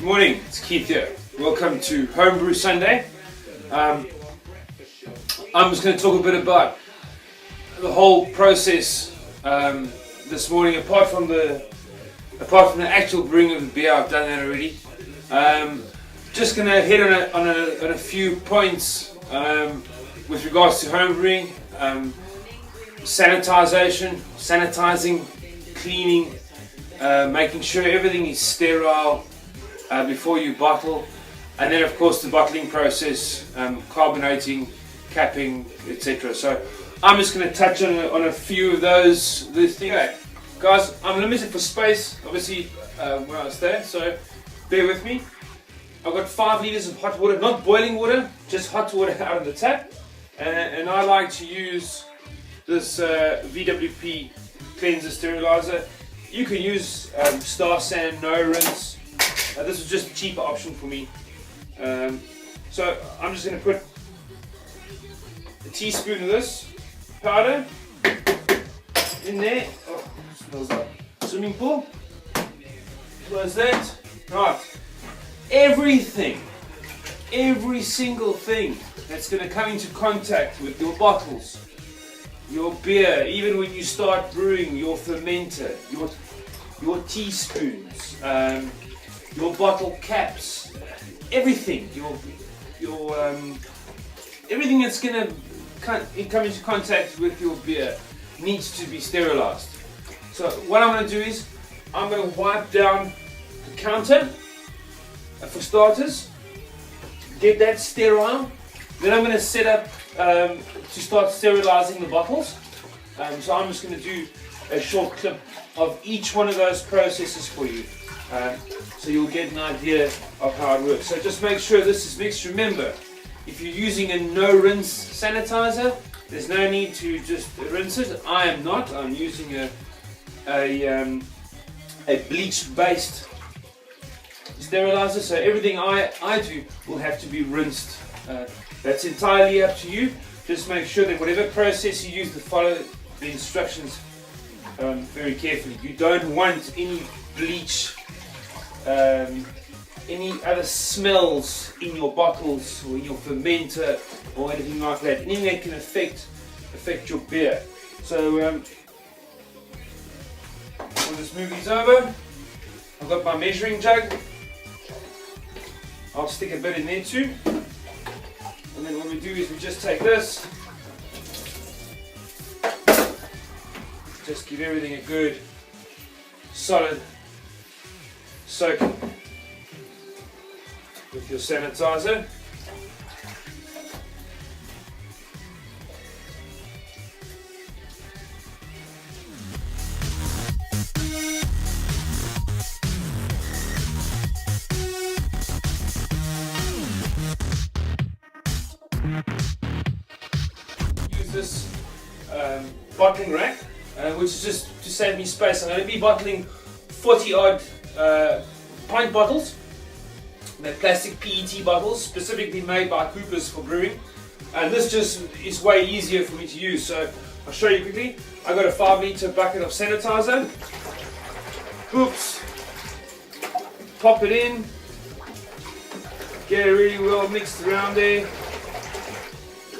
morning, it's Keith here. Welcome to Homebrew Sunday. I'm just going to talk a bit about the whole process this morning. Apart from the actual brewing of the beer, I've done that already. Just going to hit on a few points with regards to homebrewing, sanitizing, cleaning, making sure everything is sterile before you bottle, and then of course the bottling process, carbonating, capping, etc. So I'm just going to touch on a few of those things. Okay, guys, I'm limited for space, obviously, where I stay, so bear with me. I've got 5 liters of hot water, not boiling water, just hot water out of the tap, and I like to use this VWP cleanser sterilizer. You can use Star San, no rinse. This was just a cheaper option for me. So I'm just going to put a teaspoon of this powder in there. Oh, smells like swimming pool. Close that. Right. Every single thing that's going to come into contact with your bottles, your beer, even when you start brewing, your fermenter, your teaspoons, your bottle caps, everything, everything that's going to come into contact with your beer needs to be sterilized. So what I'm going to do is I'm going to wipe down the counter for starters, get that sterile. Then I'm going to set up to start sterilizing the bottles. So I'm just going to do a short clip of each one of those processes for you, so you'll get an idea of how it works. So just make sure this is mixed. Remember, if you're using a no rinse sanitizer, there's no need to just rinse it. I am not. I'm using a bleach based sterilizer, so everything I do will have to be rinsed. That's entirely up to you. Just make sure that whatever process you use, to follow the instructions very carefully. You don't want any bleach, any other smells in your bottles or in your fermenter or anything like that. Anything that can affect your beer. So we'll just move these over. I've got my measuring jug. I'll stick a bit in there too. And then what we do is we just take this, just give everything a good solid soak with your sanitizer. Use this bottling rack, which is just to save me space. I'm going to be bottling 40 odd pint bottles. They're plastic PET bottles, specifically made by Coopers for brewing, and this just is way easier for me to use. So I'll show you quickly. I got a 5 litre bucket of sanitizer. Oops. Pop it in. Get it really well mixed around there.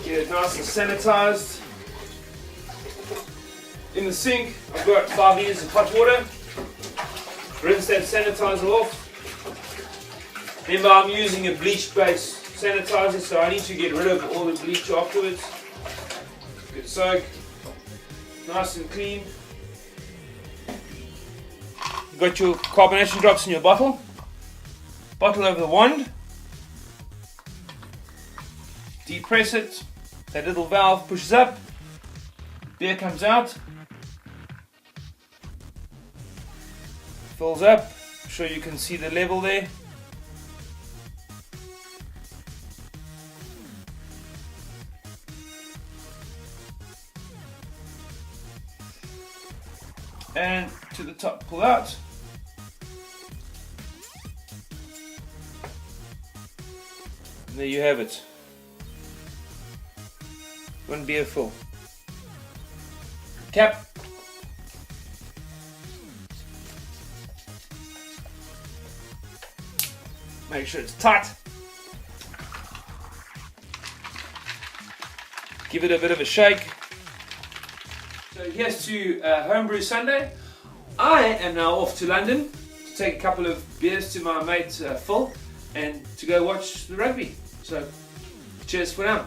Get it nice and sanitized. In the sink, I've got 5 litres of hot water. Rinse that sanitizer off. Remember, I'm using a bleach-based sanitizer, so I need to get rid of all the bleach afterwards. Good soak. Nice and clean. You've got your carbonation drops in your bottle. Bottle over the wand. Depress it. That little valve pushes up. Beer comes out. Fills up. I'm sure you can see the level there. And to the top, pull out. And there you have it. One beer full. Cap. Make sure it's tight. Give it a bit of a shake. So here's to Homebrew Sunday. I am now off to London to take a couple of beers to my mate Phil and to go watch the rugby. So cheers for now.